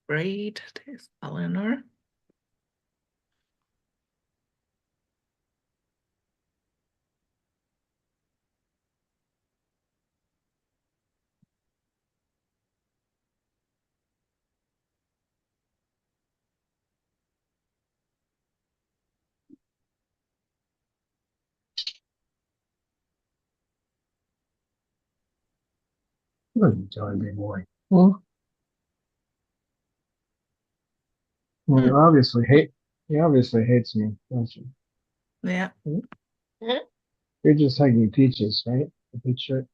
Great. There's Eleanor. What are you doing, big boy? Well, you obviously hate. He obviously hates me, don't you? Yeah. You're just hugging Peaches, right? The peach shirt,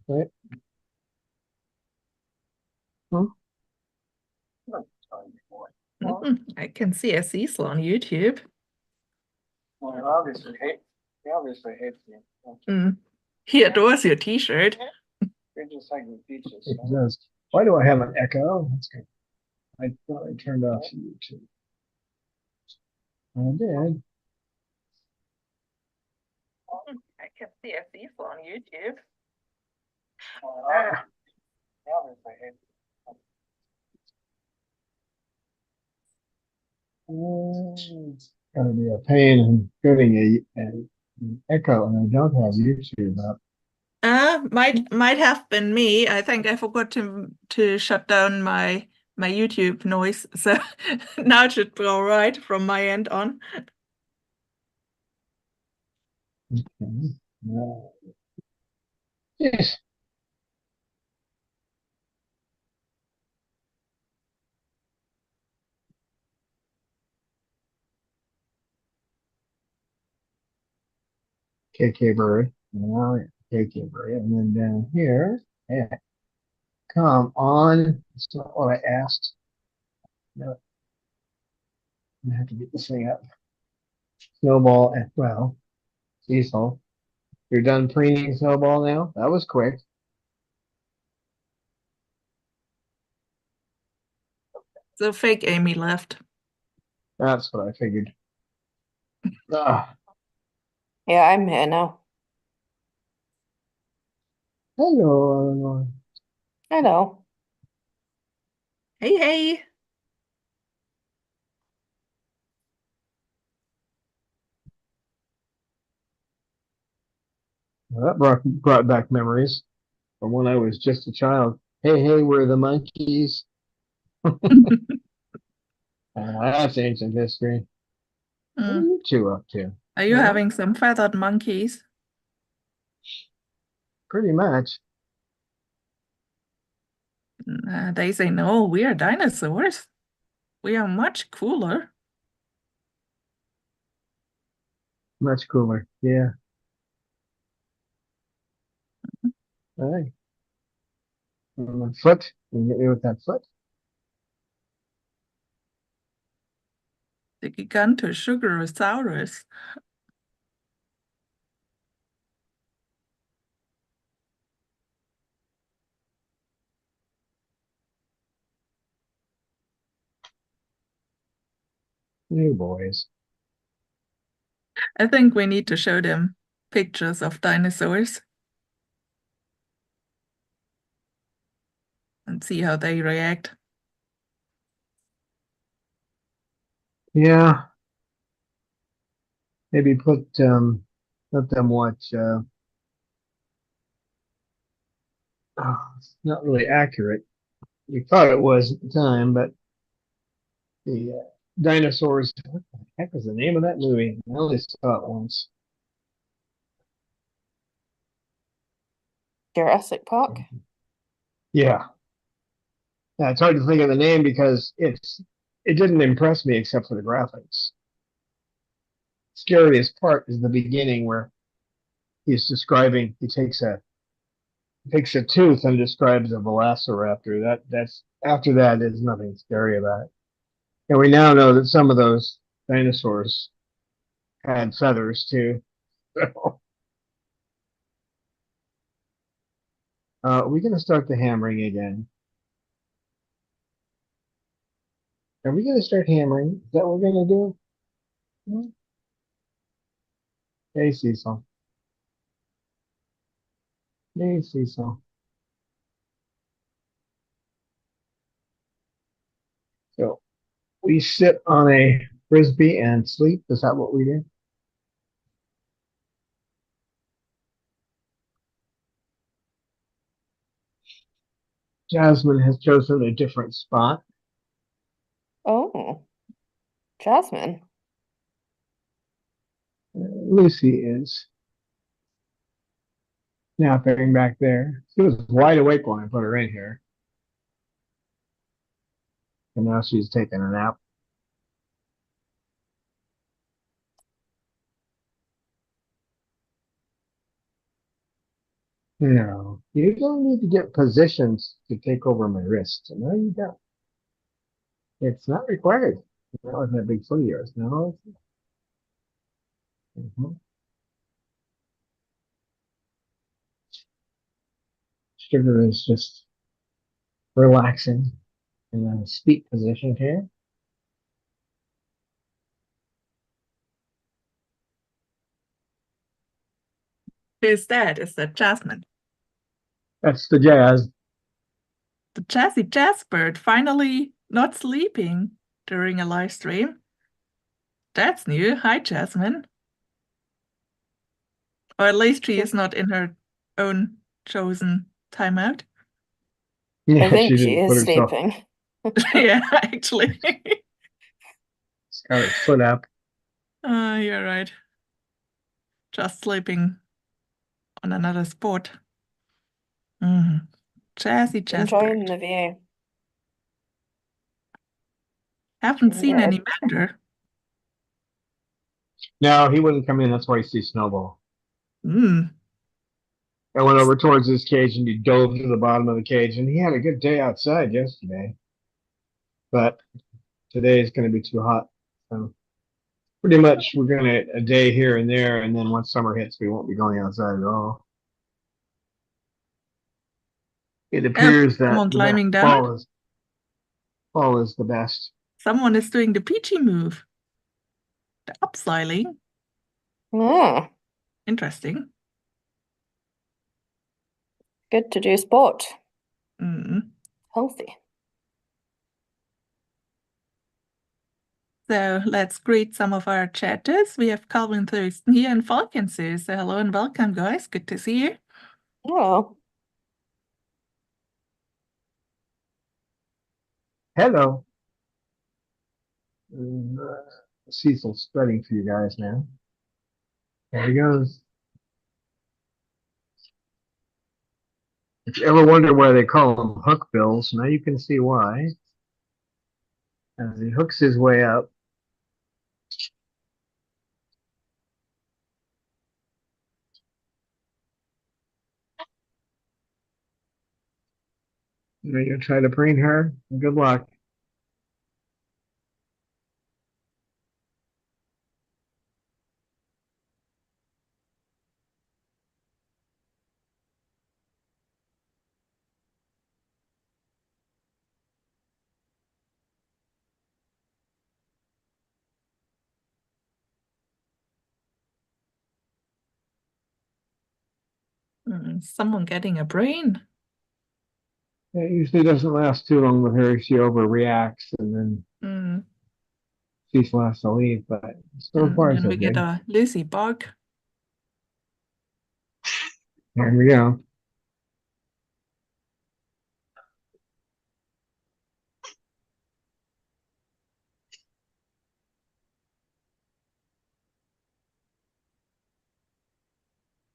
right? Hmm? What are you doing, big boy? I can see a Cecil on YouTube. Well, he obviously hates me, don't you? He adores your t-shirt. You're just hugging Peaches. It does. Why do I have an echo? That's good. I thought I turned off YouTube. I did. I can see a Cecil on YouTube. He obviously hates me. It's gonna be a pain in getting an echo, and I don't have YouTube up. Might have been me. I think I forgot to shut down my YouTube noise. So now it should be all right from my end on. Okay. Yes. KK bird. Now, KK bird. And then down here, yeah, come on. It's not what I asked. No, I have to get this thing up. Snowball and well, Cecil. You're done preening Snowball now? That was quick. So fake Amy left. That's what I figured. Ah, Yeah, I'm here now. hello, Eleanor. Hello. Hey, hey. Well, that brought back memories from when I was just a child. Hey, hey, we're the monkeys. That's ancient history. What are Mm. you two up to? Are you Huh? having some feathered monkeys? Pretty much. They say no, we are dinosaurs. We are much cooler. Much cooler. Yeah. All right. Foot. You get me with that foot? The Gigantosugarosaurus. You boys. I think we need to show them pictures of dinosaurs and see how they react. Yeah. Maybe let them watch it's not really accurate. We thought it was at the time, but the dinosaurs. What the heck was the name of that movie? I only saw it once. Jurassic Park. Yeah. Yeah, it's hard to think of the name because it didn't impress me except for the graphics. Scariest part is the beginning where he takes a tooth and describes a velociraptor. That's after that there's nothing scary about it. And we now know that some of those dinosaurs had feathers too. So, are we going to start the hammering again? Are we going to start hammering? Is that what we're going to do? Hmm? Hey, Cecil. Hey, Cecil. we sit on a frisbee and sleep. Is that what we do? Jasmine has chosen a different spot. Oh, Jasmine. Lucy is napping back there. She was wide awake when I put her in here. And now she's taking a nap. No, you don't need to get positions to take over my wrist. No, you don't. It's not required. Not with that big foot of yours. No. Mhm. Sugar is just relaxing in a sleep position here. Who's that? Is that Jasmine? That's the jazz. The jazzy jazz bird finally not sleeping during a live stream. That's new. Hi, Jasmine. Or at least she is not in her own chosen timeout. I Yeah, think she she didn't put is herself. sleeping. Yeah, actually. She's got her foot up. You're right. Just sleeping on another spot. Jazzy jazz Enjoying bird. the view. Haven't seen Yeah. any mander. No, he wouldn't come in. That's why you see Snowball. Mm. I went over towards his cage and he dove to the bottom of the cage. And he had a good day outside yesterday. But today is going to be too hot. So pretty much we're going to a day here and there. And then once summer hits, we won't be going outside at all. It Oh, appears that someone climbing down. fall is the best. Someone is doing the peachy move. The upsiling. Ah, Interesting. good to do sport. Mm. Healthy. So let's greet some of our chatters. We have Calvin Thurston here and Falcon Sue. So hello and welcome, guys. Good to see you. Oh, Hello. Cecil's spreading for you guys now. There he goes. If you ever wonder why they call them hookbills, now you can see why. As he hooks his way up. You're going to try to preen her. Good luck. Someone getting a brain. It usually doesn't last too long with her. She overreacts and then Cecil has to leave. But so And far, then so we get good. a Lucy bug. Here we go.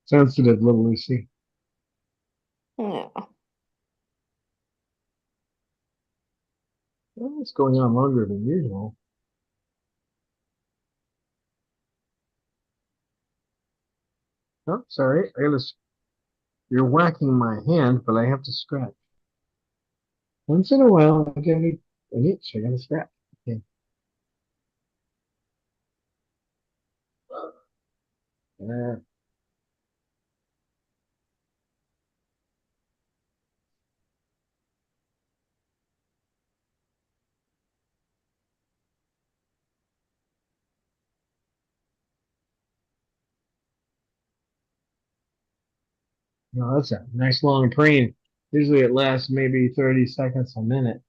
Sensitive little Lucy. yeah. Well, it's going on longer than usual. Oh, sorry. You're whacking my hand, but I have to scratch. Once in a while, I get an itch. I gotta scratch. Okay. Uh, no, that's a nice long preen. Usually it lasts maybe 30 seconds a minute.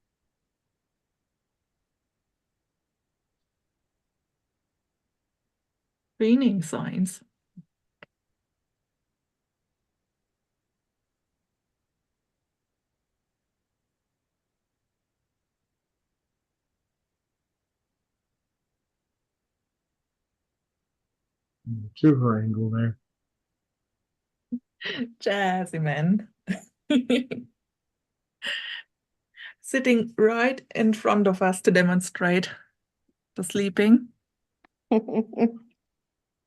Training signs. Super angle there. Jazzy man. Sitting right in front of us to demonstrate the sleeping.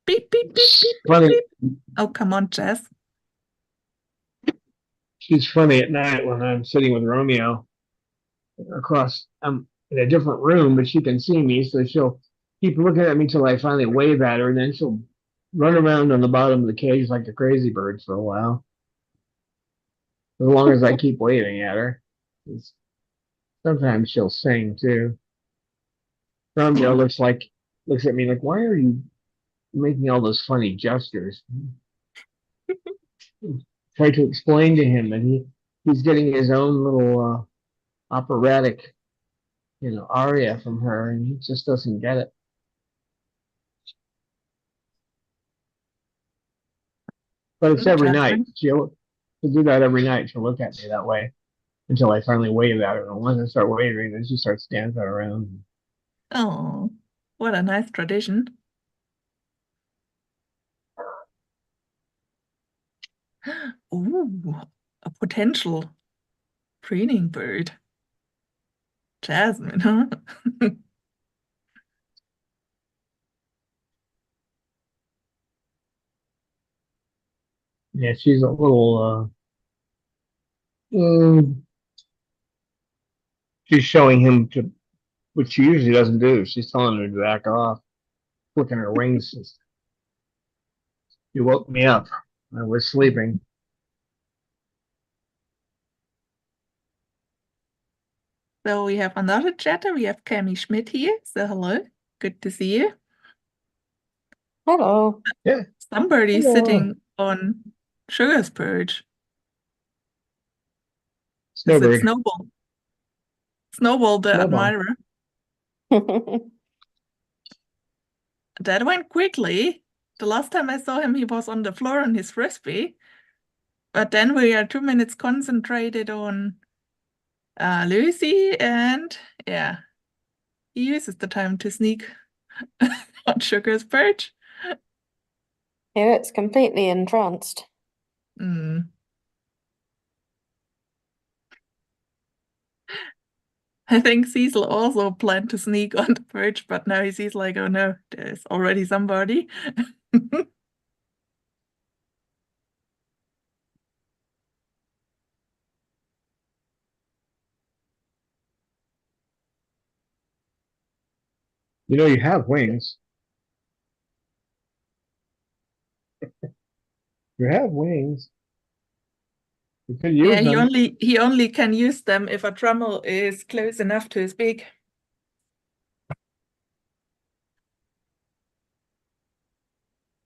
Beep, beep, beep, beep, Funny. beep. Oh, come on, Jazz. She's funny at night when I'm sitting with Romeo across. I'm in a different room, but she can see me, so she'll keep looking at me till I finally wave at her, and then she'll run around on the bottom of the cage like a crazy bird for a while. As long as I keep waving at her. Sometimes she'll sing too. Romeo looks at me like, why are you making all those funny gestures? Try to explain to him that he's getting his own little operatic, aria from her, and he just doesn't get it. But it's every night. She'll do that every night. She'll look at me that way until I finally wave at her. And once I start waving, then she starts dancing around. Oh, what a nice tradition. Ooh, a potential training bird. Jasmine, huh? Yeah, she's a little. She's showing him to, which she usually doesn't do. She's telling her to back off, flicking her wings. You woke me up. I was sleeping. So we have another chatter. We have Cami Schmidt here. So hello. Good to see you. Hello. Yeah. Somebody Hello. sitting on Sugar's perch. Snowbird. Is it Snowball? Snowball the admirer. That went quickly. The last time I saw him, he was on the floor on his frisbee. But then we are 2 minutes concentrated on Lucy, and yeah, he uses the time to sneak on Sugar's perch. Yeah, it's completely entranced. I think Cecil also planned to sneak on the perch, but now he sees like, oh no, there's already somebody. You have wings. You have wings. You could use them. he only can use them if a trommel is close enough to his beak.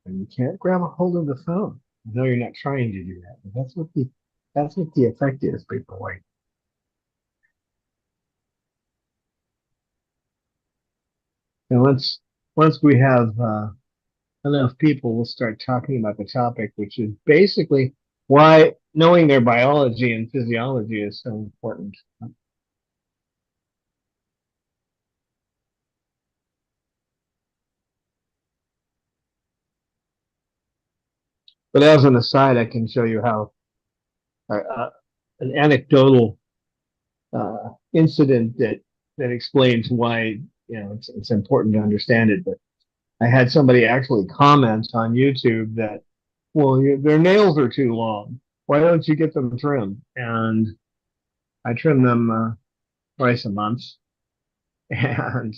And you can't grab a hold of the phone. I know you're not trying to do that, but that's what the effect is, big boy. And once we have enough people, we'll start talking about the topic, which is basically why knowing their biology and physiology is so important. But as an aside, I can show you how an anecdotal incident that explains why it's important to understand it. But I had somebody actually comment on YouTube that, well, their nails are too long. Why don't you get them trimmed? And I trim them twice a month. And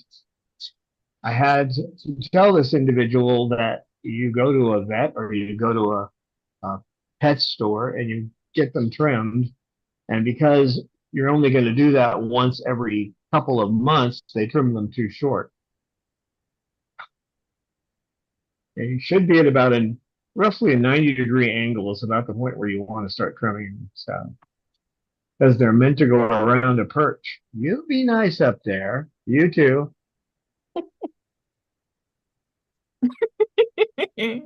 I had to tell this individual that you go to a vet or you go to a pet store and you get them trimmed. And because you're only going to do that once every couple of months, they trim them too short. And you should be at about roughly a 90-degree angle is about the point where you want to start trimming them. So, because they're meant to go around a perch. You be nice up there. You too. A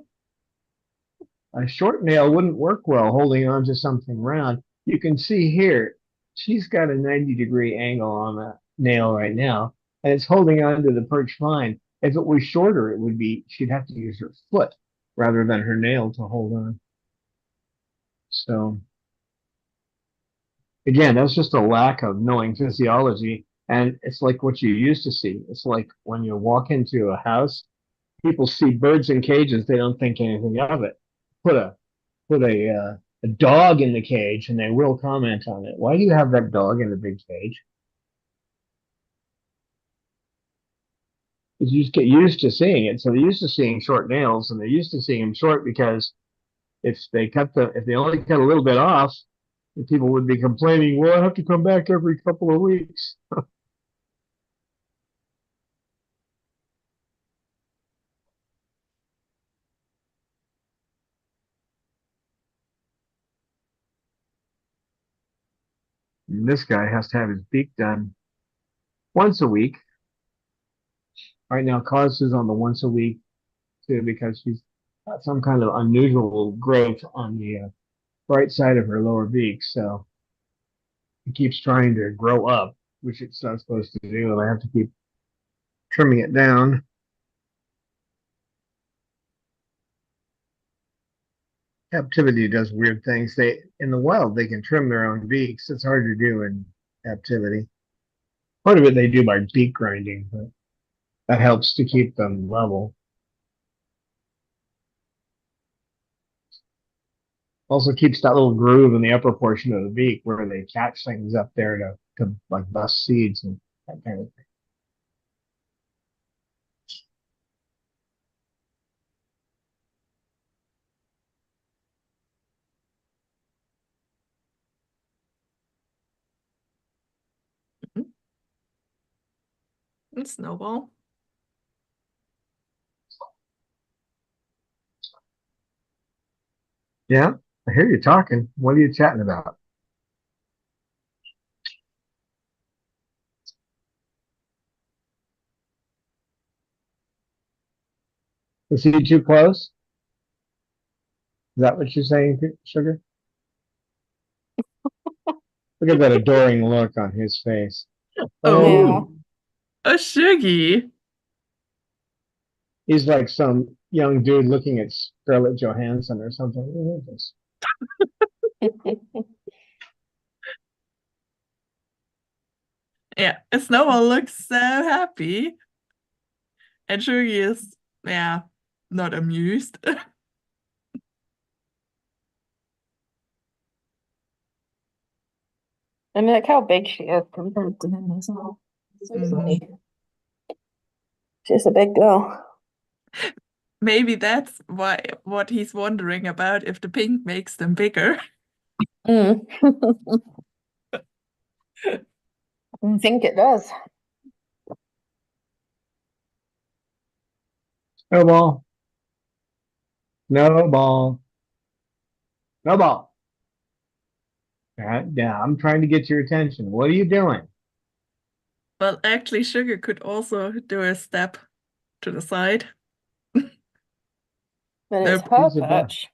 short nail wouldn't work well holding on to something round. You can see here, she's got a 90-degree angle on that nail right now, and it's holding on to the perch fine. If it was shorter, it would be, she'd have to use her foot rather than her nail to hold on. So again, that's just a lack of knowing physiology. And it's like what you used to see. It's like when you walk into a house, people see birds in cages, they don't think anything of it. Put a a dog in the cage and they will comment on it. Why do you have that dog in the big cage? Because you just get used to seeing it. So they're used to seeing short nails, and they're used to seeing them short because if they only cut a little bit off, the people would be complaining, well, I have to come back every couple of weeks. And this guy has to have his beak done once a week. Right now, Cause is on the once a week too because she's got some kind of unusual growth on the right side of her lower beak. So it keeps trying to grow up, which it's not supposed to do, and I have to keep trimming it down. Captivity does weird things. They in the wild they can trim their own beaks. It's hard to do in captivity. Part of it they do by beak grinding, but that helps to keep them level. Also keeps that little groove in the upper portion of the beak where they catch things up there to like bust seeds and that kind of thing. And Snowball. Yeah, I hear you talking. What are you chatting about? Is he too close? Is that what you're saying, Sugar? Look at that adoring look on his face. Oh, Yeah. a Shuggy. He's like some young dude looking at Scarlett Johansson or something. Look at this. Yeah, Snowball looks so happy. And Shuggy is, yeah, not amused. And look how big she is compared to him as well. Mhm. She's a big girl. Maybe that's what he's wondering about, if the pink makes them bigger. Mm. I think it does. No ball. No ball. No ball. Yeah, I'm trying to get your attention. What are you doing? Well, actually, Sugar could also do a step to the side. But it's Nope. her She's about perch.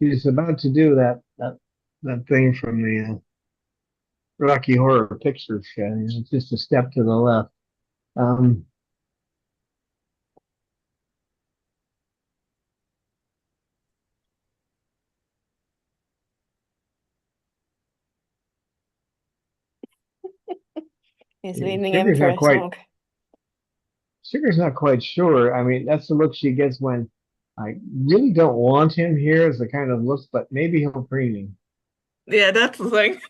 she's about to do that thing from the Rocky Horror Picture Show. You know, it's just a step to the left. Um, He's leaning in Sugar's for not a quite snog. Sugar's not quite sure. I mean, that's the look she gets when I really don't want him here is the kind of look, but maybe he'll preen me. Yeah, that's the thing.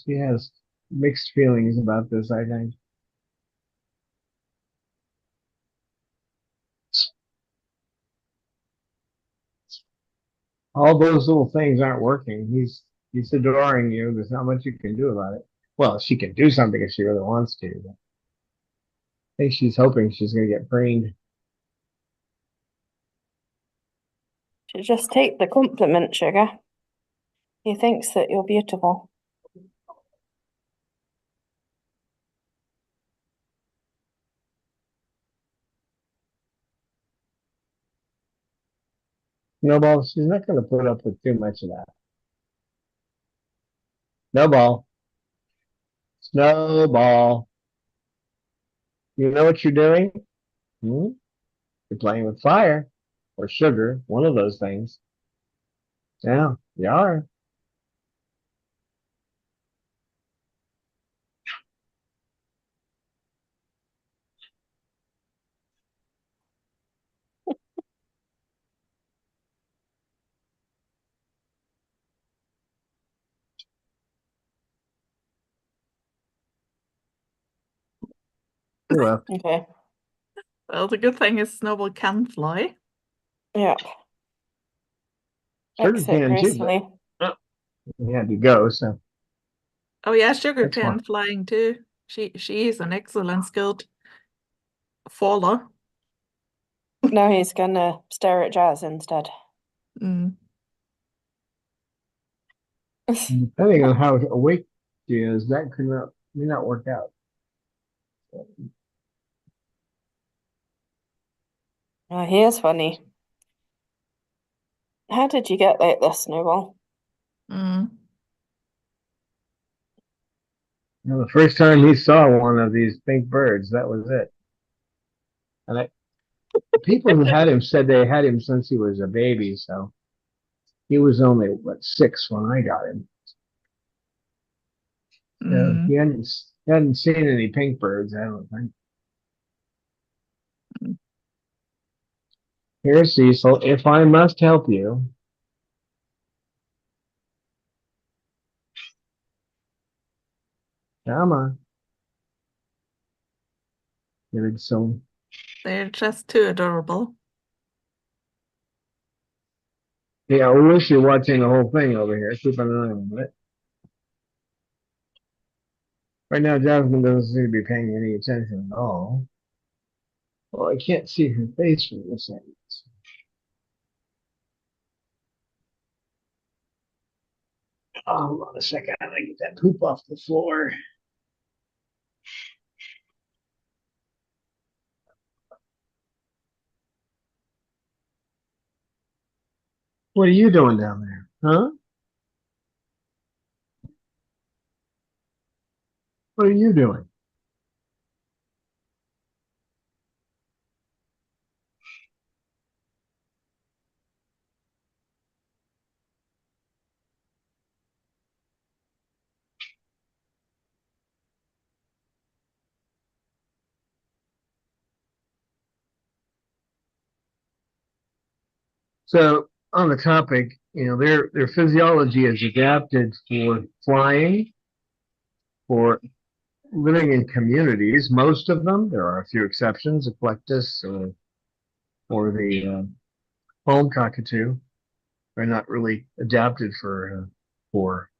She has mixed feelings about this, I think. All those little things aren't working. He's adoring you. There's not much you can do about it. Well, she can do something if she really wants to. But I think she's hoping she's going to get preened. Should just take the compliment, Sugar. He thinks that you're beautiful. Snowball, she's not going to put up with too much of that. Snowball. Snowball. You know what you're doing? Hmm? You're playing with fire or sugar, one of those things. Yeah, you are. You're welcome. Okay. Well, the good thing is Snowball can fly. Yep. Sugar Exit can too, but gracefully. we had to go, so Oh yeah, Sugar that's fine. can flying too. She is an excellent skilled faller. Now he's gonna stare at Jazz instead. Mm. Depending on how awake she is, that may not work out. Oh, he is funny. How did you get like this, Snowball? Mm. You know, the first time he saw one of these pink birds, that was it. And people who had him said they had him since he was a baby, so he was only what 6 when I got him. So Mm. he hadn't seen any pink birds, I don't think. Here, Cecil, if I must help you. Come on. You big silly. They're just too adorable. Yeah, I wish you're watching the whole thing over here. Keep an eye on it. Right now, Jasmine doesn't seem to be paying any attention at all. Well, I can't see her face from this end. Oh, hold on a second. I gotta get that poop off the floor. What are you doing down there? Huh? What are you doing? So on the topic, their physiology is adapted for flying, for living in communities. Most of them, there are a few exceptions, Eclectus or the home cockatoo, are not really adapted for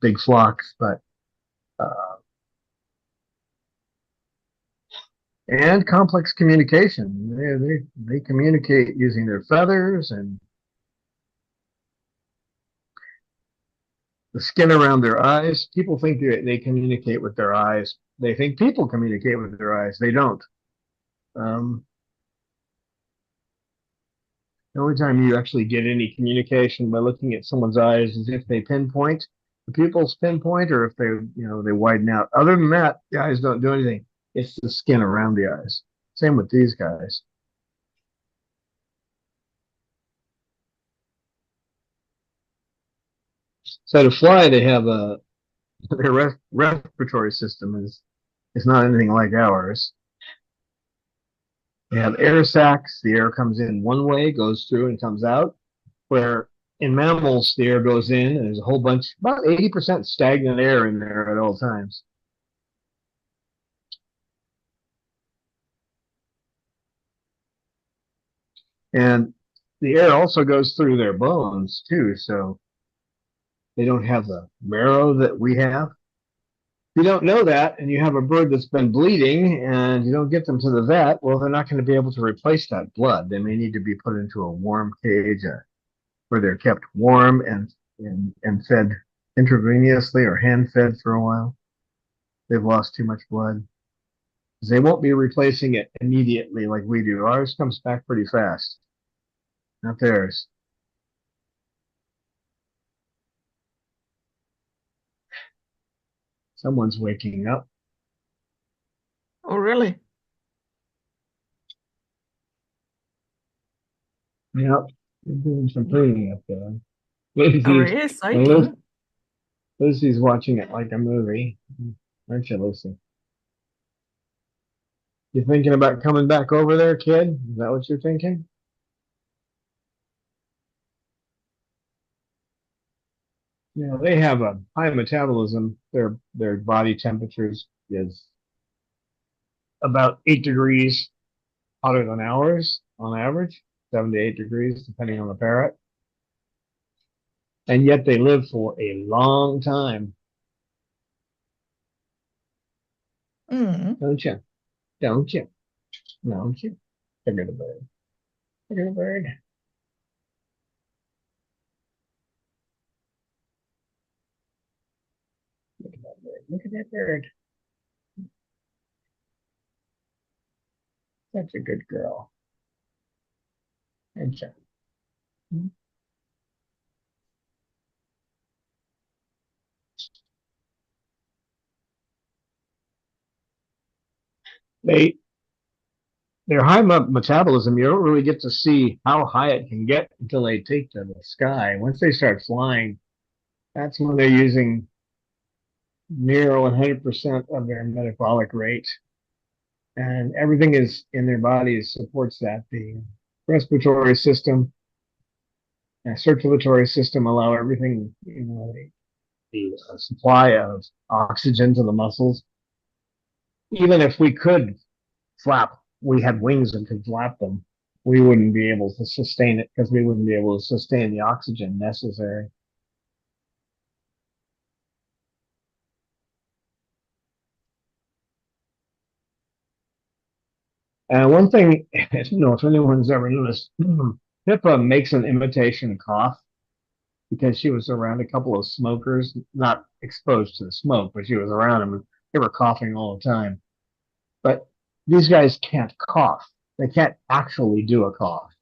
big flocks, but uh, and complex communication. They communicate using their feathers and the skin around their eyes. People think they communicate with their eyes. They think people communicate with their eyes. They don't. Um, the only time you actually get any communication by looking at someone's eyes is if they pinpoint, the pupils pinpoint, or if they widen out. Other than that, the eyes don't do anything. It's the skin around the eyes. Same with these guys. So to fly, they have their respiratory system is not anything like ours. They have air sacs. The air comes in one way, goes through, and comes out. Where in mammals, the air goes in, and there's a whole bunch, about 80% stagnant air in there at all times. And the air also goes through their bones too, so they don't have the marrow that we have. If you don't know that, and you have a bird that's been bleeding, and you don't get them to the vet, well, they're not going to be able to replace that blood. They may need to be put into a warm cage where they're kept warm and fed intravenously or hand fed for a while. They've lost too much blood. They won't be replacing it immediately like we do. Ours comes back pretty fast, not theirs. Someone's waking up. Oh, really? Yep. They're doing some cleaning up there. Oh, Lucy's, really exciting. Lucy's watching it like a movie. Aren't you, Lucy? You thinking about coming back over there, kid? Is that what you're thinking? You know, they have a high metabolism. Their body temperatures is about 8 degrees hotter than ours on average, 7 to 8 degrees, depending on the parrot. And yet they live for a long time. Mm. Don't you? Don't you? Don't you? Look at the bird. Look at the bird. Look at that bird. Look at that bird. That's a good girl. And so, they their high metabolism, you don't really get to see how high it can get until they take to the sky. Once they start flying, that's when they're using near 100% of their metabolic rate. And everything is in their bodies supports that. The respiratory system, circulatory system allow everything, the supply of oxygen to the muscles. Even if we could we had wings and could flap them, we wouldn't be able to sustain it because we wouldn't be able to sustain the oxygen necessary. And one thing, if anyone's ever noticed, Pippa makes an imitation cough because she was around a couple of smokers, not exposed to the smoke, but she was around them and they were coughing all the time. But these guys can't cough. They can't actually do a cough.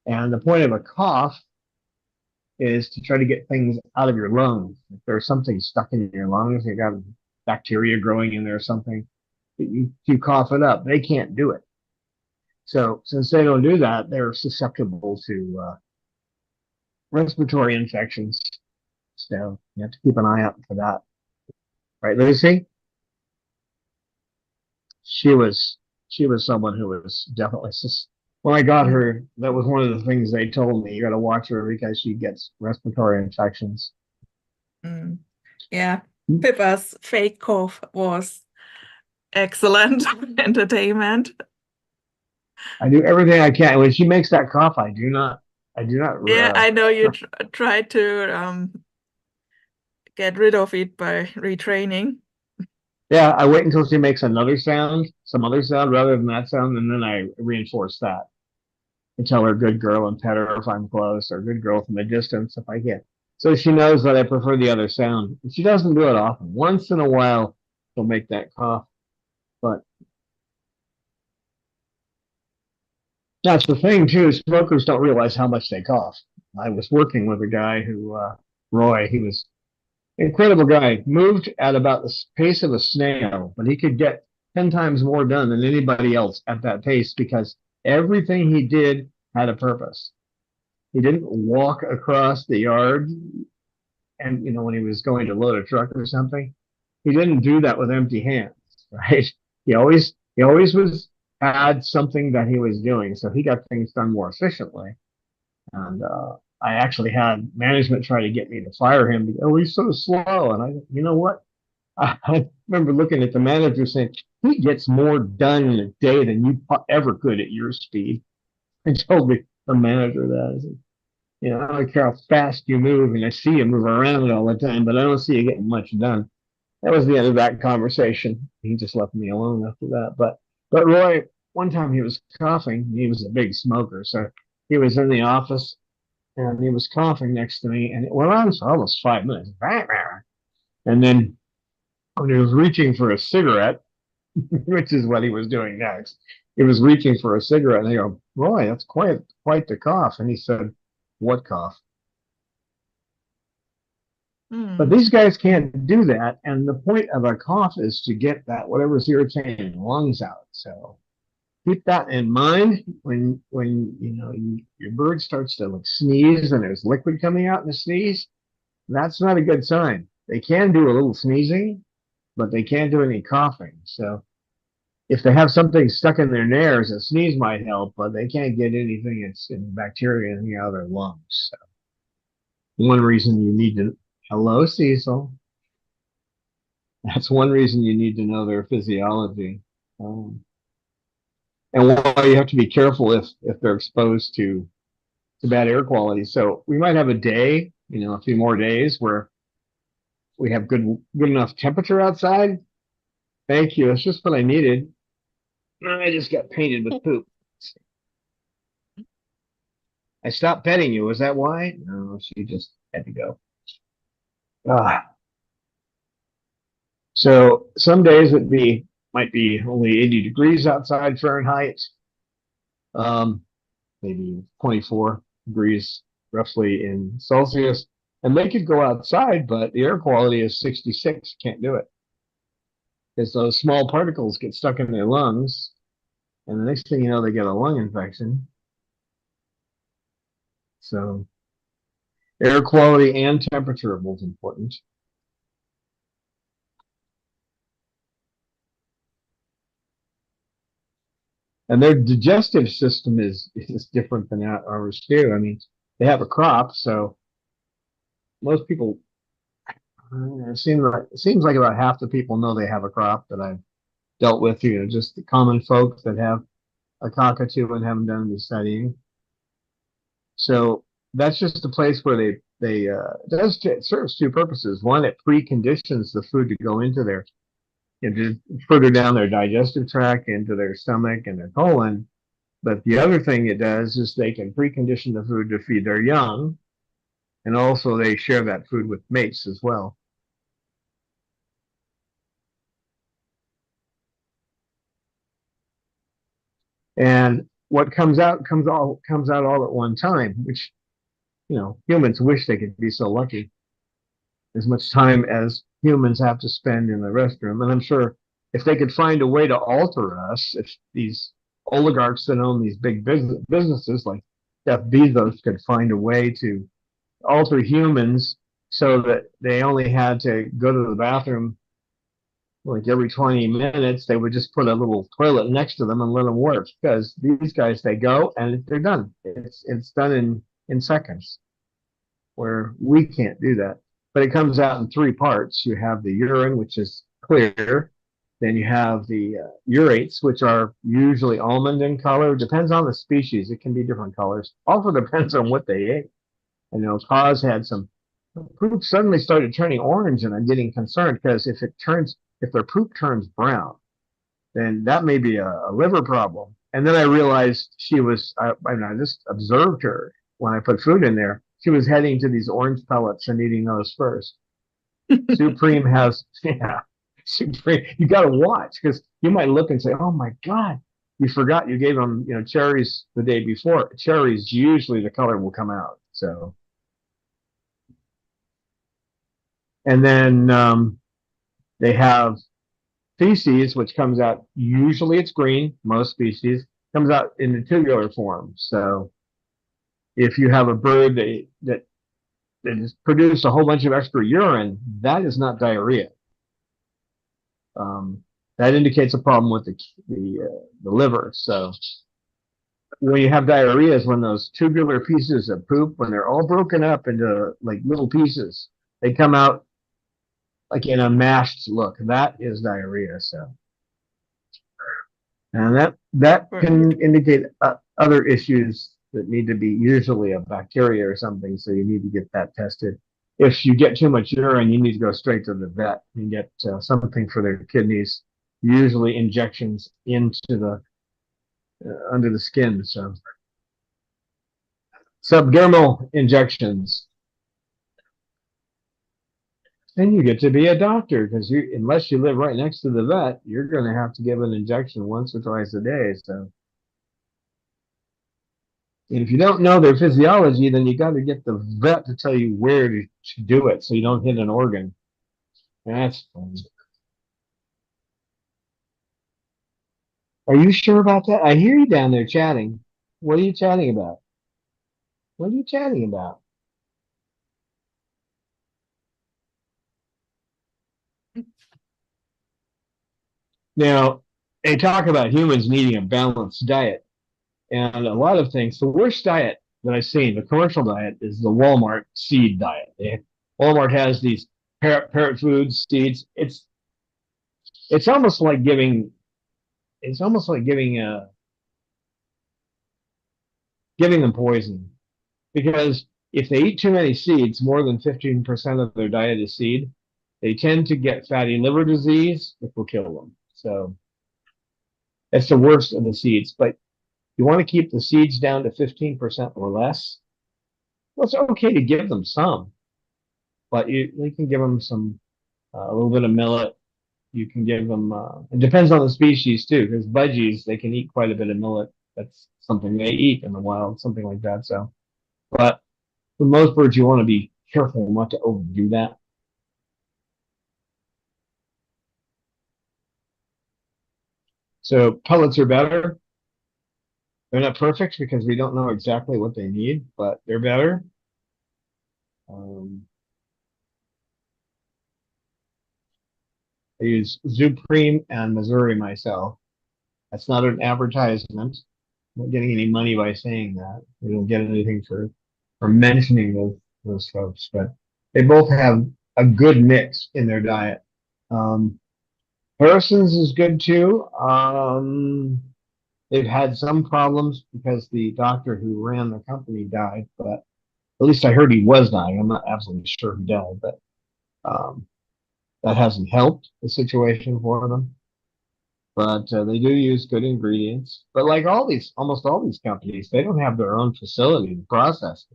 And the point of a cough is to try to get things out of your lungs. If there's something stuck in your lungs, you got bacteria growing in there or something, you cough it up. They can't do it. So since they don't do that, they're susceptible to respiratory infections. So you have to keep an eye out for that. Right, Lucy? She was someone who was definitely when I got her, that was one of the things they told me. You got to watch her because she gets respiratory infections. Mm. Yeah, Pippa's fake cough was excellent entertainment. I do everything I can. When she makes that cough, I do not. Yeah, I know you try to get rid of it by retraining. Yeah, I wait until she makes another sound, some other sound rather than that sound, and then I reinforce that and tell her good girl and pet her if I'm close, or good girl from a distance if I can. So she knows that I prefer the other sound. She doesn't do it often. Once in a while, she'll make that cough, but that's the thing too. Smokers don't realize how much they cough. I was working with a guy who, Roy, he was incredible guy, moved at about the pace of a snail, but he could get 10 times more done than anybody else at that pace because everything he did had a purpose. He didn't walk across the yard and, when he was going to load a truck or something, he didn't do that with empty hands, right? He always had something that he was doing. So he got things done more efficiently. And, I actually had management try to get me to fire him because, he's so slow. And you know what? I remember looking at the manager saying, he gets more done in a day than you ever could at your speed. I told the manager that. I don't care how fast you move, and I see you move around all the time, but I don't see you getting much done. That was the end of that conversation. He just left me alone after that. But Roy, one time he was coughing. He was a big smoker, so he was in the office and he was coughing next to me, and it went on for almost 5 minutes. And then when he was reaching for a cigarette, which is what he was doing next, he was reaching for a cigarette, and I go, Roy, that's quite the cough. And he said, what cough? But Mm. these guys can't do that. And the point of a cough is to get that whatever's irritating the lungs out. So keep that in mind when your bird starts to like sneeze and there's liquid coming out in the sneeze. That's not a good sign. They can do a little sneezing, but they can't do any coughing. So if they have something stuck in their nares, a sneeze might help, but they can't get anything that's in bacteria in out of their lungs. So one reason you need to, hello, Cecil. That's one reason you need to know their physiology. And why you have to be careful if they're exposed to bad air quality. So we might have a day, a few more days where we have good enough temperature outside. Thank you. That's just what I needed. I just got painted with poop. I stopped petting you. Was that why? No, she just had to go. Ah. So some days might be only 80 degrees outside Fahrenheit, maybe 24 degrees roughly in Celsius. And they could go outside, but the air quality is 66. Can't do it. Because those small particles get stuck in their lungs. And the next thing you know, they get a lung infection. So air quality and temperature are both important. And their digestive system is different than ours too. I mean, they have a crop, so most people, it seems like about half the people know they have a crop that I've dealt with. Just the common folks that have a cockatoo and haven't done any studying. So that's just a place where it serves two purposes. One, it preconditions the food to go into their, further down their digestive tract into their stomach and their colon. But the other thing it does is they can precondition the food to feed their young, and also they share that food with mates as well. And what comes out all at one time, which humans wish they could be so lucky. As much time as humans have to spend in the restroom, and I'm sure if they could find a way to alter us, if these oligarchs that own these big businesses like Jeff Bezos could find a way to alter humans so that they only had to go to the bathroom like every 20 minutes, they would just put a little toilet next to them and let them work. Because these guys, they go and they're done. It's done in seconds, where we can't do that. But it comes out in three parts. You have the urine, which is clear. Then you have the urates, which are usually almond in color. Depends on the species. It can be different colors. Also depends on what they ate. Cause had some poop suddenly started turning orange, and I'm getting concerned because if their poop turns brown, then that may be a liver problem. And then I realized I just observed her when I put food in there. She was heading to these orange pellets and eating those first. Supreme has, yeah, Supreme. You got to watch because you might look and say, "Oh my God, you forgot you gave them, cherries the day before." Cherries usually the color will come out. So, and then they have feces, which comes out, usually it's green, most species, comes out in the tubular form. So if you have a bird that has produced a whole bunch of extra urine, that is not diarrhea. That indicates a problem with the liver. So when you have diarrhea is when those tubular pieces of poop, when they're all broken up into like little pieces, they come out like in a mashed look. That is diarrhea. So, and that can indicate other issues that need to be usually a bacteria or something. So you need to get that tested. If you get too much urine, you need to go straight to the vet and get something for their kidneys. Usually injections into the under the skin. So subdermal injections. And you get to be a doctor because unless you live right next to the vet, you're going to have to give an injection once or twice a day. So And if you don't know their physiology, then you got to get the vet to tell you where to do it so you don't hit an organ. That's fun. Are you sure about that? I hear you down there chatting. What are you chatting about? What are you chatting about? Now, they talk about humans needing a balanced diet. And a lot of things, the worst diet that I've seen, the commercial diet, is the Walmart seed diet. Walmart has these parrot foods, seeds. It's almost like giving giving them poison, because if they eat too many seeds, more than 15% of their diet is seed, they tend to get fatty liver disease, which will kill them. So that's the worst of the seeds. But you want to keep the seeds down to 15% or less. Well, it's okay to give them some, but you can give them some a little bit of millet. You can give them. It depends on the species too, because budgies they can eat quite a bit of millet. That's something they eat in the wild, something like that. So, but for most birds, you want to be careful not to overdo that. So pellets are better. They're not perfect because we don't know exactly what they need, but they're better. I use Zupreme and Missouri myself. That's not an advertisement. I'm not getting any money by saying that. We don't get anything for mentioning those folks, but they both have a good mix in their diet. Harrison's is good too. They've had some problems because the doctor who ran the company died, but at least I heard he was dying. I'm not absolutely sure he died, but that hasn't helped the situation for them. But they do use good ingredients. But like almost all these companies, they don't have their own facility to process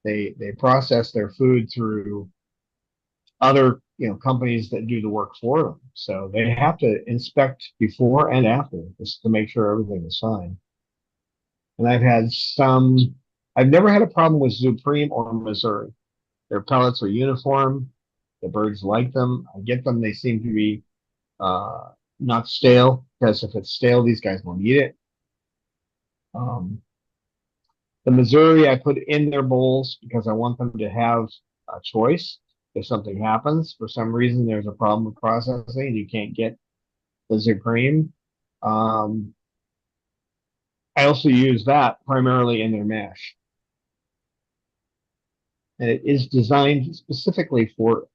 it. They process their food through other companies that do the work for them. So they have to inspect before and after just to make sure everything is fine. And I've never had a problem with Supreme or Missouri. Their pellets are uniform. The birds like them. I get them. They seem to be not stale, because if it's stale, these guys won't eat it. The Missouri I put in their bowls because I want them to have a choice. If something happens, for some reason there's a problem with processing, you can't get the Supreme. I also use that primarily in their mash. And it is designed specifically for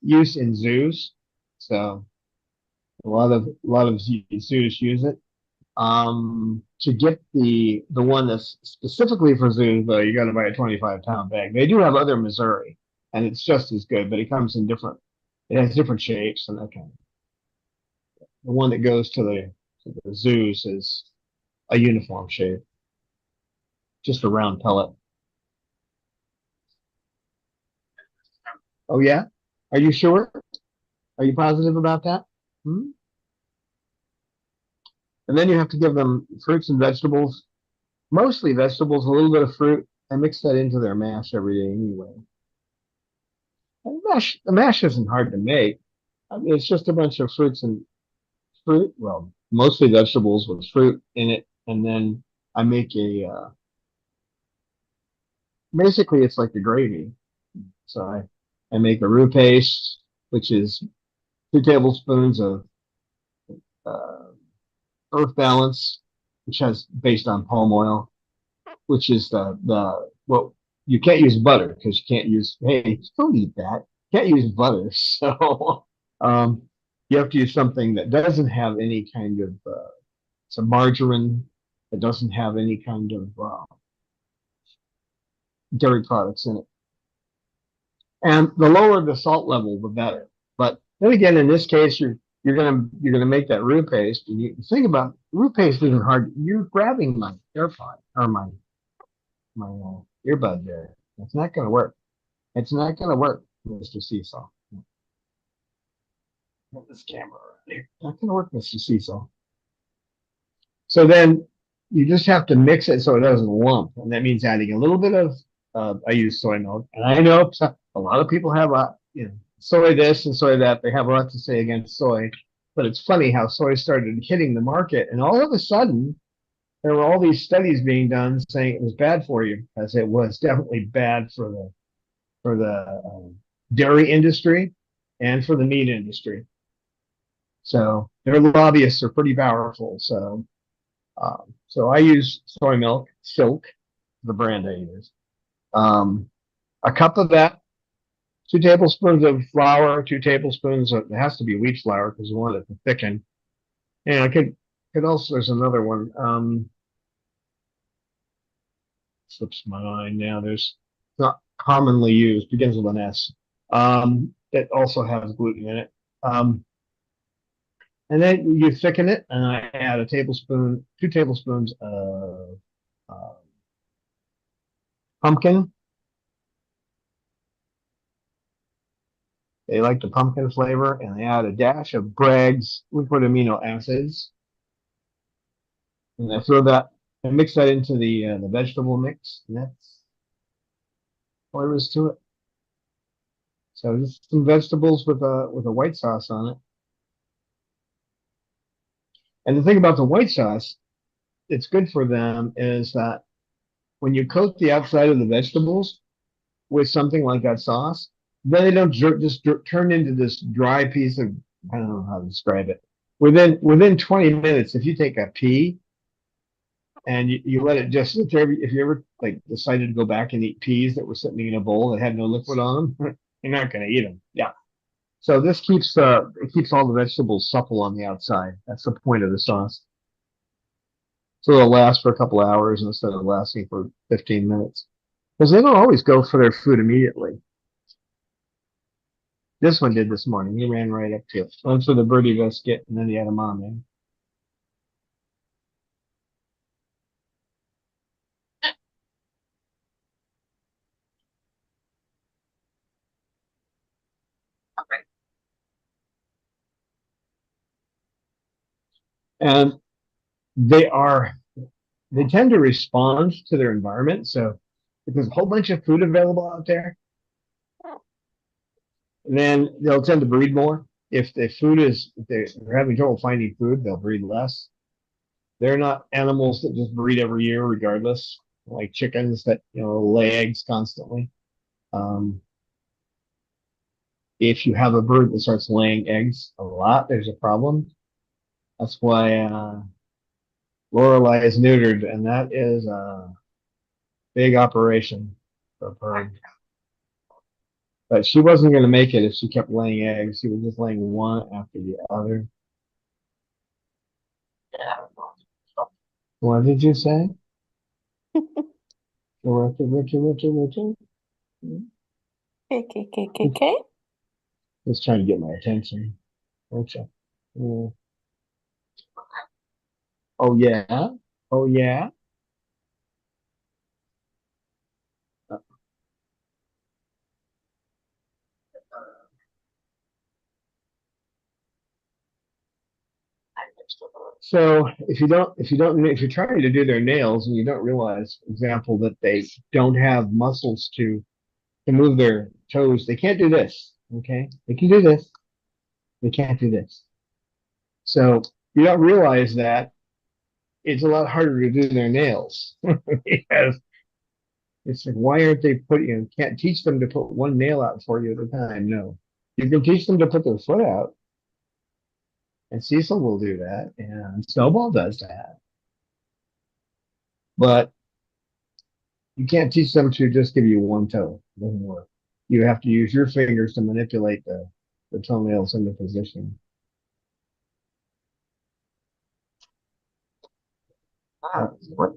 use in zoos. So a lot of zoos use it. To get the one that's specifically for zoos, though, you got to buy a 25-pound bag. They do have other Missouri, and it's just as good, but it comes in different. It has different shapes and that kind of. The one that goes to the zoos is a uniform shape, just a round pellet. Oh yeah, are you sure? Are you positive about that? Hmm? And then you have to give them fruits and vegetables, mostly vegetables, a little bit of fruit. I mix that into their mash every day anyway. And the mash isn't hard to make. I mean, it's just a bunch of fruits and fruit. Well, mostly vegetables with fruit in it, and then I make basically it's like a gravy. So I make a roux paste, which is 2 tablespoons of uh, Earth Balance, which has based on palm oil, which is the well, you can't use butter because you can't use, hey, don't eat that. Can't use butter. So um, you have to use something that doesn't have any kind of it's a margarine that doesn't have any kind of dairy products in it. And the lower the salt level, the better. But then again, in this case, you're gonna make that roux paste. And you think about roux paste isn't hard. You're grabbing my AirPod or my earbud there. It's not gonna work. It's not gonna work, Mr. Seesaw. Put this camera around here. Not gonna work, Mr. Seesaw. So then you just have to mix it so it doesn't lump, and that means adding a little bit of. I use soy milk, and I know a lot of people have soy this and soy that. They have a lot to say against soy, but it's funny how soy started hitting the market, and all of a sudden there were all these studies being done saying it was bad for you, as it was definitely bad for the dairy industry and for the meat industry. So their lobbyists are pretty powerful. So I use soy milk, Silk, the brand I use. A cup of that, 2 tablespoons of flour, 2 tablespoons of, it has to be wheat flour because you want it to thicken. And I could also, there's another one. Slips my mind now. There's not commonly used, begins with an S. It also has gluten in it. And then you thicken it, and I add 2 tablespoons of pumpkin. They like the pumpkin flavor, and I add a dash of Bragg's liquid amino acids. And I throw that and mix that into the vegetable mix, and that's all there is to it. So just some vegetables with a white sauce on it. And the thing about the white sauce, it's good for them is that when you coat the outside of the vegetables with something like that sauce, then they don't just turn into this dry piece of, I don't know how to describe it. Within 20 minutes, if you take a pea and you let it just sit there, if you ever like decided to go back and eat peas that were sitting in a bowl that had no liquid on them, you're not going to eat them. Yeah. So this keeps it keeps all the vegetables supple on the outside. That's the point of the sauce. So they'll last for a couple of hours instead of lasting for 15 minutes. Because they don't always go for their food immediately. This one did this morning. He ran right up to it. Went for the birdie biscuit, and then he had a mom in. And they tend to respond to their environment. So if there's a whole bunch of food available out there, then they'll tend to breed more. If they're having trouble finding food, they'll breed less. They're not animals that just breed every year, regardless, like chickens that lay eggs constantly. Um, if you have a bird that starts laying eggs a lot, there's a problem. That's why Lorelei is neutered, and that is a big operation for a bird. But she wasn't going to make it if she kept laying eggs. She was just laying one after the other. What did you say? Richard. Okay. Just trying to get my attention. Richard. Yeah. Oh yeah. Oh yeah. So if you're trying to do their nails and you don't realize, for example, that they don't have muscles to move their toes, they can't do this. Okay, they can do this. They can't do this. So you don't realize that it's a lot harder to do their nails because it's like, why aren't they can't teach them to put one nail out for you at a time. No, you can teach them to put their foot out, and Cecil will do that, and Snowball does that. But you can't teach them to just give you one toe. It doesn't work. You have to use your fingers to manipulate the toenails into position. What?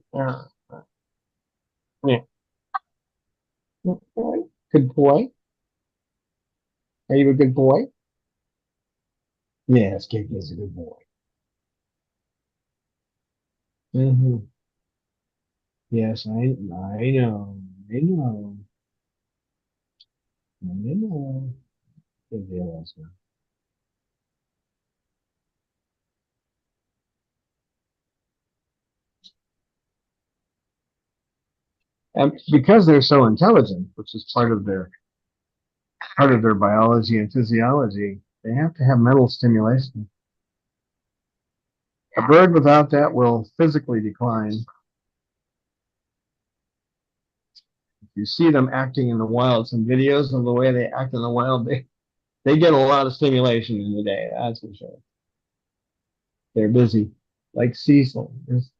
Yeah. Good boy. Are you a good boy? Yes, Kiki is a good boy. Mm-hmm. Yes, I know. I know. I know. Good deal, Oscar. And because they're so intelligent, which is part of their biology and physiology, they have to have mental stimulation. A bird without that will physically decline. If you see them acting in the wild, some videos of the way they act in the wild, they get a lot of stimulation in the day, that's for sure. They're busy. Like Cecil. There's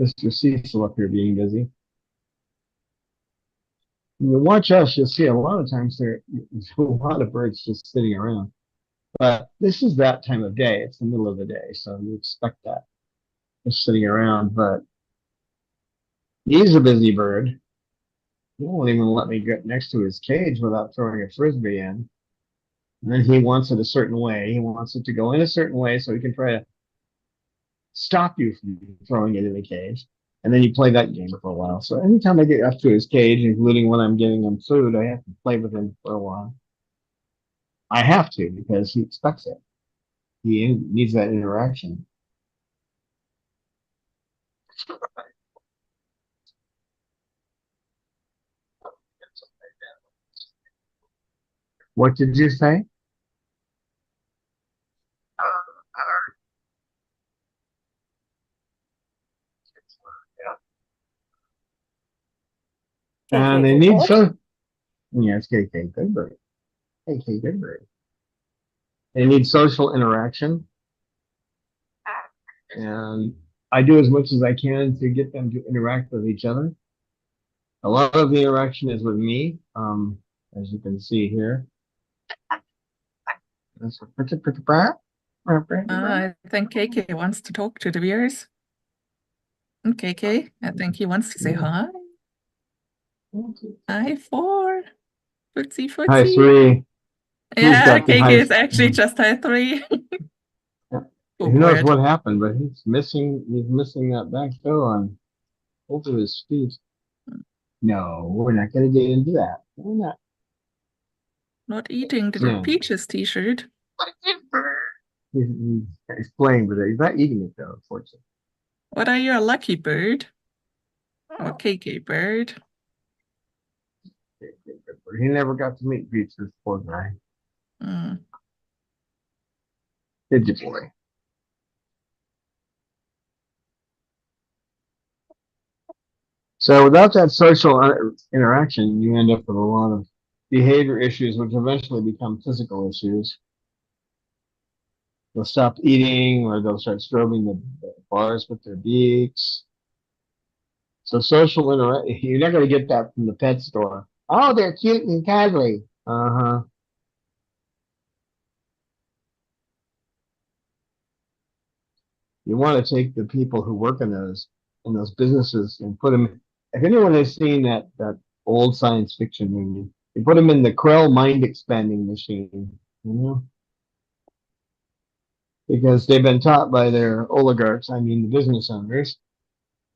Mr. Cecil up here being busy. When you watch us, you'll see a lot of times there's a lot of birds just sitting around. But this is that time of day. It's the middle of the day, so you expect that. Just sitting around, but he's a busy bird. He won't even let me get next to his cage without throwing a frisbee in. And then he wants it a certain way. He wants it to go in a certain way so he can try to stop you from throwing it in the cage. And then you play that game for a while. So anytime I get up to his cage, including when I'm giving him food, I have to play with him for a while. I have to because he expects it. He needs that interaction. What did you say? And they need so. Yeah, it's KK, good bird. KK, good bird. They need social interaction. And I do as much as I can to get them to interact with each other. A lot of the interaction is with me, as you can see here. I think KK wants to talk to the viewers. And KK, I think he wants to say hi. Hi, 4. Footsie, footsie. Hi, 3. Yeah, KK is actually just hi 3. Who knows what happened, but he's missing that back toe on both of his feet. No, we're not going to get into that. We're not. Not eating the Peaches t-shirt. He's playing with it. He's not eating it, though, unfortunately. What are you, a lucky bird? Or KK bird? He never got to meet Peaches, poor guy. Mm. Did you, boy? So without that social interaction, you end up with a lot of behavior issues, which eventually become physical issues. They'll stop eating, or they'll start strobing the bars with their beaks. So social interaction, you're not going to get that from the pet store. Oh, they're cute and cuddly. Uh-huh. You want to take the people who work in those businesses and put them. If anyone has seen that old science fiction movie, you put them in the Krell mind expanding machine, you know, because they've been taught by their oligarchs, I mean the business owners,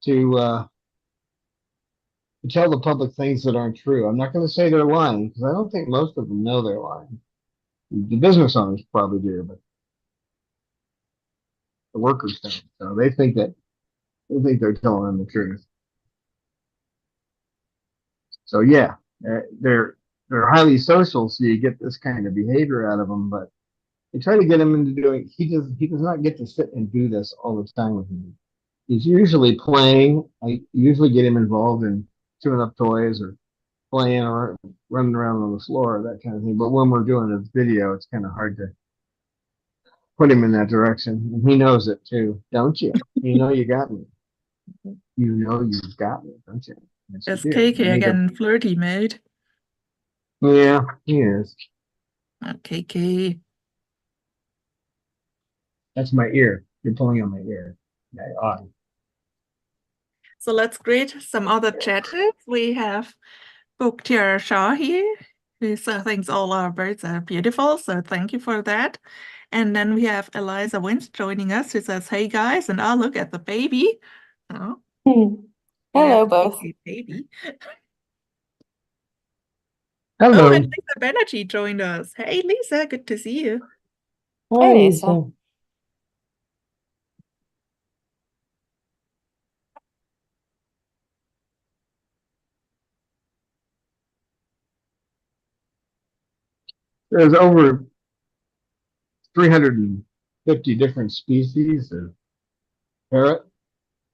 to tell the public things that aren't true. I'm not going to say they're lying because I don't think most of them know they're lying. The business owners probably do, but the workers don't. So they think they're telling them the truth. So yeah, they're highly social, so you get this kind of behavior out of them. But they try to get him into doing. He does not get to sit and do this all the time with me. He's usually playing. I usually get him involved in chewing up toys or playing or running around on the floor, that kind of thing. But when we're doing a video, it's kind of hard to put him in that direction. And he knows it too, don't you? You know you got me. You know you've got me, don't you? Yes, KK again, flirty mode. Yeah, he is. KK. That's my ear. You're pulling on my ear. So let's greet some other chatters. We have Buktir Shah here, who thinks all our birds are beautiful. So thank you for that. And then we have Eliza Wins joining us, who says, hey guys, and I'll look at the baby. Oh. Hello, both. Baby. Hello. Oh, and Lisa Banerjee joined us. Hey, Lisa, good to see you. Hi, Lisa. there's over 350 different species of parrot,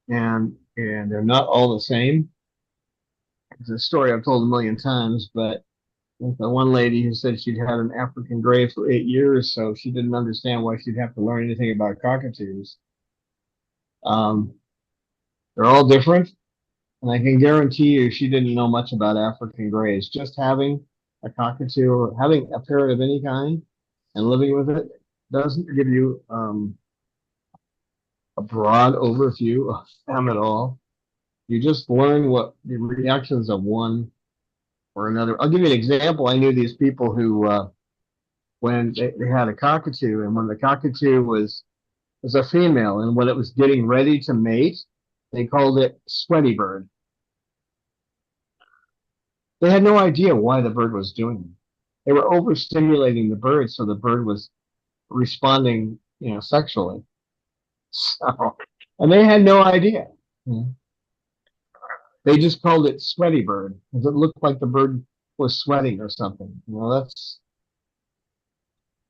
and they're not all the same. It's a story I've told a million times, but with the one lady who said she'd had an African gray for 8 years, so she didn't understand why she'd have to learn anything about cockatoos. Um, they're all different, and I can guarantee you she didn't know much about African grays. Just having a cockatoo or having a parrot of any kind and living with it doesn't give you a broad overview of them at all. You just learn what the reactions of one or another. I'll give you an example. I knew these people who, when they had a cockatoo, and when the cockatoo was a female, and when it was getting ready to mate, they called it sweaty bird. They had no idea why the bird was doing it. They were overstimulating the bird, so the bird was responding, sexually. So, and they had no idea. They just called it sweaty bird because it looked like the bird was sweating or something.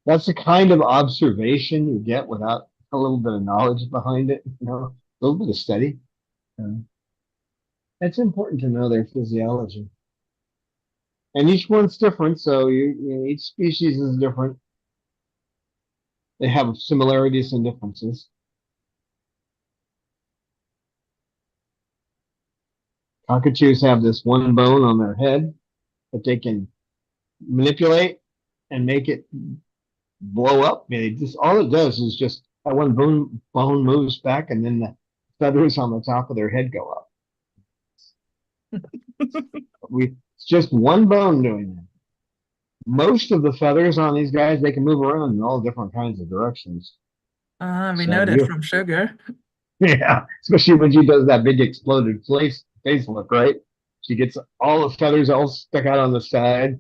That's the kind of observation you get without a little bit of knowledge behind it, a little bit of study. It's important to know their physiology. And each one's different, so each species is different. They have similarities and differences. Cockatoos have this one bone on their head that they can manipulate and make it blow up. All it does is just that one bone moves back, and then the feathers on the top of their head go up. It's just one bone doing that. Most of the feathers on these guys, they can move around in all different kinds of directions. We know that from Sugar. Yeah, especially when she does that big exploded face look, right? She gets all the feathers all stuck out on the side.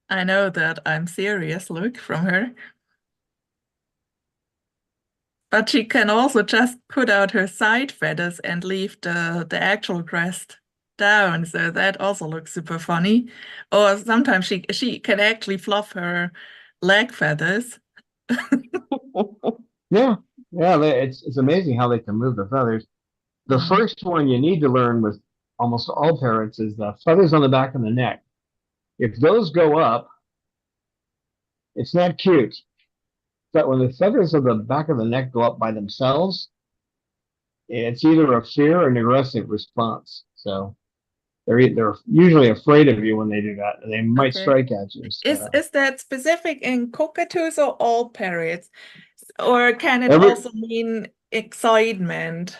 I know that I'm serious look from her. But she can also just put out her side feathers and leave the actual crest down. So that also looks super funny. Or sometimes she can actually fluff her leg feathers. Yeah, it's amazing how they can move the feathers. The first one you need to learn with almost all parrots is the feathers on the back of the neck. If those go up, it's not cute. But when the feathers of the back of the neck go up by themselves, it's either a fear or an aggressive response. So they're usually afraid of you when they do that. They might strike at you. So. Is that specific in cockatoos or all parrots? Or can it also mean excitement?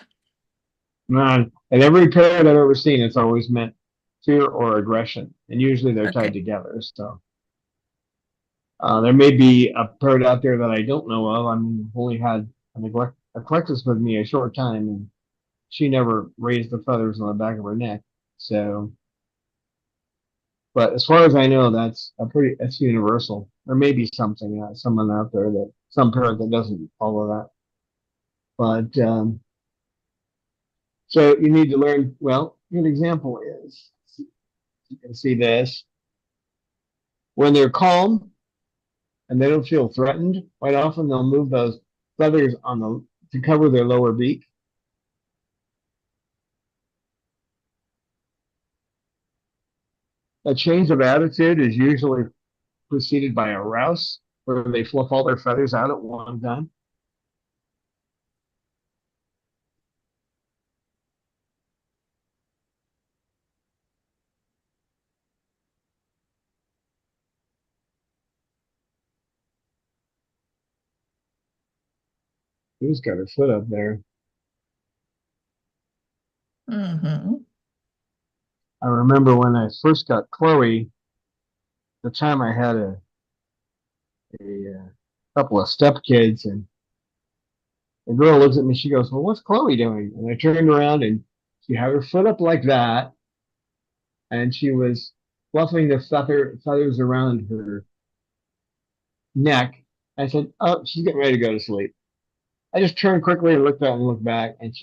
And every parrot I've ever seen, it's always meant fear or aggression. And usually they're tied together. So there may be a parrot out there that I don't know of. I've only had a collectress with me a short time, and she never raised the feathers on the back of her neck. So, but as far as I know, that's universal. There may be someone out there some parrot that doesn't follow that. But so you need to learn. Well, an example is you can see this when they're calm and they don't feel threatened. Quite often they'll move those feathers to cover their lower beak. A change of attitude is usually preceded by a rouse, where they fluff all their feathers out at one time. Who's got her foot up there? Mm-hmm. I remember when I first got Chloe, the time I had a couple of stepkids, and the girl looks at me, she goes, "Well, what's Chloe doing?" And I turned around and she had her foot up like that, and she was fluffing the feathers around her neck. I said, "Oh, she's getting ready to go to sleep." I just turned quickly and looked back, and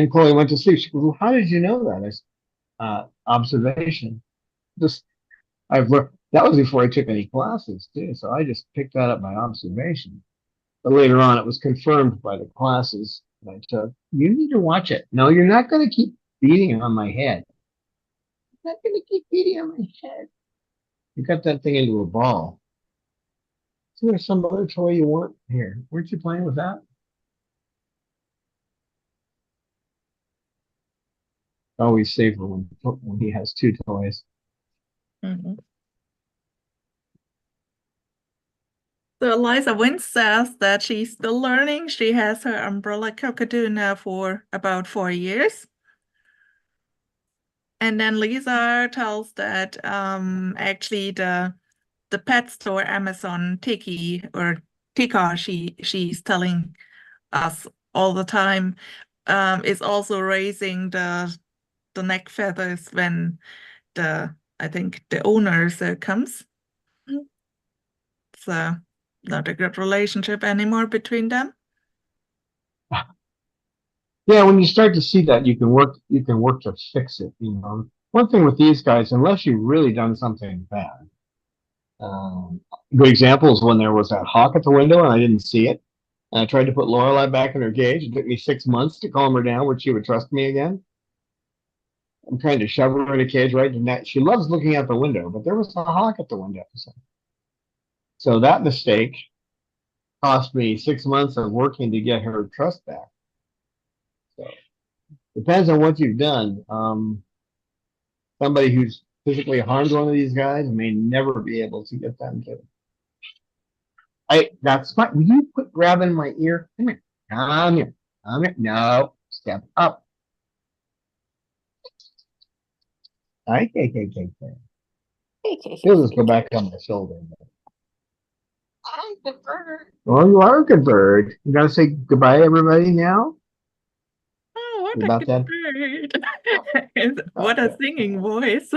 Chloe went to sleep. She goes, "Well, how did you know that?" I said, observation. Just I've That was before I took any classes too, so I just picked that up by observation. But later on, it was confirmed by the classes that I took. You need to watch it. No, you're not going to keep beating on my head. You're not going to keep beating on my head. You got that thing into a ball. So there's some other toy you want here. Weren't you playing with that? Always safer when he has two toys. Mhm. So Eliza Wynn says that she's still learning. She has her umbrella cockatoo now for about 4 years. And then Lisa tells that actually the pet store Amazon Tiki or Tika she's telling us all the time is also raising the neck feathers when I think the owner comes. So not a good relationship anymore between them. Yeah, when you start to see that, you can work to fix it. You know, one thing with these guys, unless you've really done something bad. Good example is when there was that hawk at the window and I didn't see it. And I tried to put Lorelei back in her cage. It took me 6 months to calm her down, where she would trust me again. I'm trying to shove her in a cage right in that. She loves looking out the window, but there was a hawk at the window. So that mistake cost me 6 months of working to get her trust back. So depends on what you've done. Somebody who's physically harmed one of these guys may never be able to get them to. That's fine. Will you quit grabbing my ear? Come here. Come here. Come here. No. Step up. Okay, okay. He'll just go back on my shoulder. I'm the bird. Oh, you are a good bird. You gotta say goodbye, everybody, now. Oh, what You a about good that? bird. What a singing voice.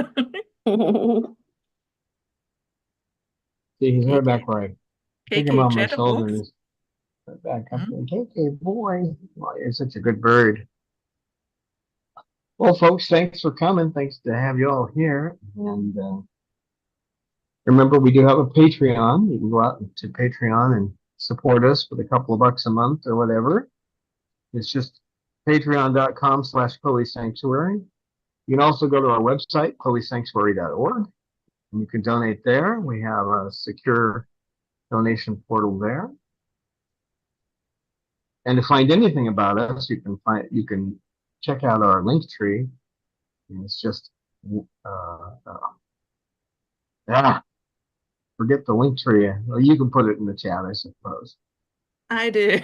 See, he's right back where I pick him KK on my shoulder and Chatterbox. he's right back up there. KK boy. Oh, you're such a good bird. Well, folks, thanks for coming. Thanks to have you all here. And remember, we do have a Patreon. You can go out to Patreon and support us with a couple of bucks a month or whatever. It's just patreon.com/Chloe Sanctuary. You can also go to our website, chloesanctuary.org, and you can donate there. We have a secure donation portal there. And to find anything about us, you can check out our link tree. And it's just forget the link tree. Well, you can put it in the chat, I suppose. I do.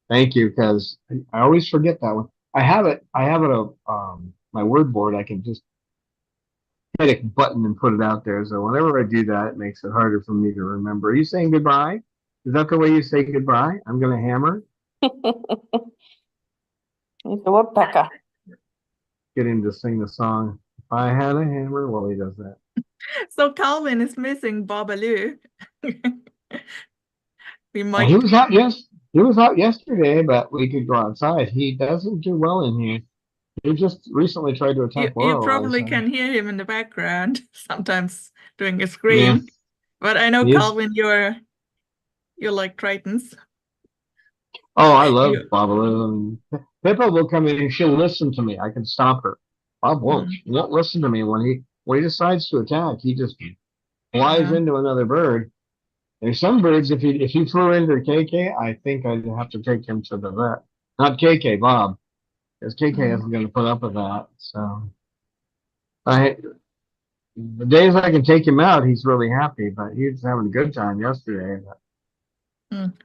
Thank you, because I always forget that one. I have it on my word board. I can just hit a button and put it out there. So whenever I do that, it makes it harder for me to remember. Are you saying goodbye? Is that the way you say goodbye? I'm going to hammer. He's a woodpecker. Get him to sing the song. If I had a hammer, well, he does that. So Calvin is missing Babaloo. We He might. was out yesterday, but we could go outside. He doesn't do well in here. He just recently tried to attack You Lorelei. probably can hear him in the background sometimes doing a Yeah. scream. But I know, He is- Calvin, you're like Tritons. Oh, I love You- Babalu. Pippa will come in and she'll listen to me. I can stop her. Bob won't. He won't listen to me when he decides to attack. He just flies into another bird. There's some birds. If he flew into KK, I think I'd have to take him to the vet. Not KK, Bob, because KK isn't going to put up with that. So the days I can take him out, he's really happy. But he was having a good time yesterday.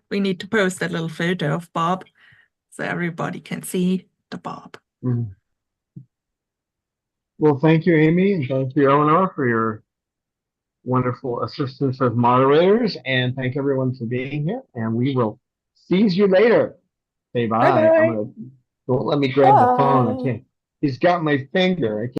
We need to post a little photo of Bob so everybody can see the Bob. Well, thank you, Amy, and thank you, Eleanor, for your wonderful assistance as moderators, and thank everyone for being here. And we will see you later. Say bye. Bye-bye. Don't let me grab the phone. I Bye. can't. He's got my finger. I can't.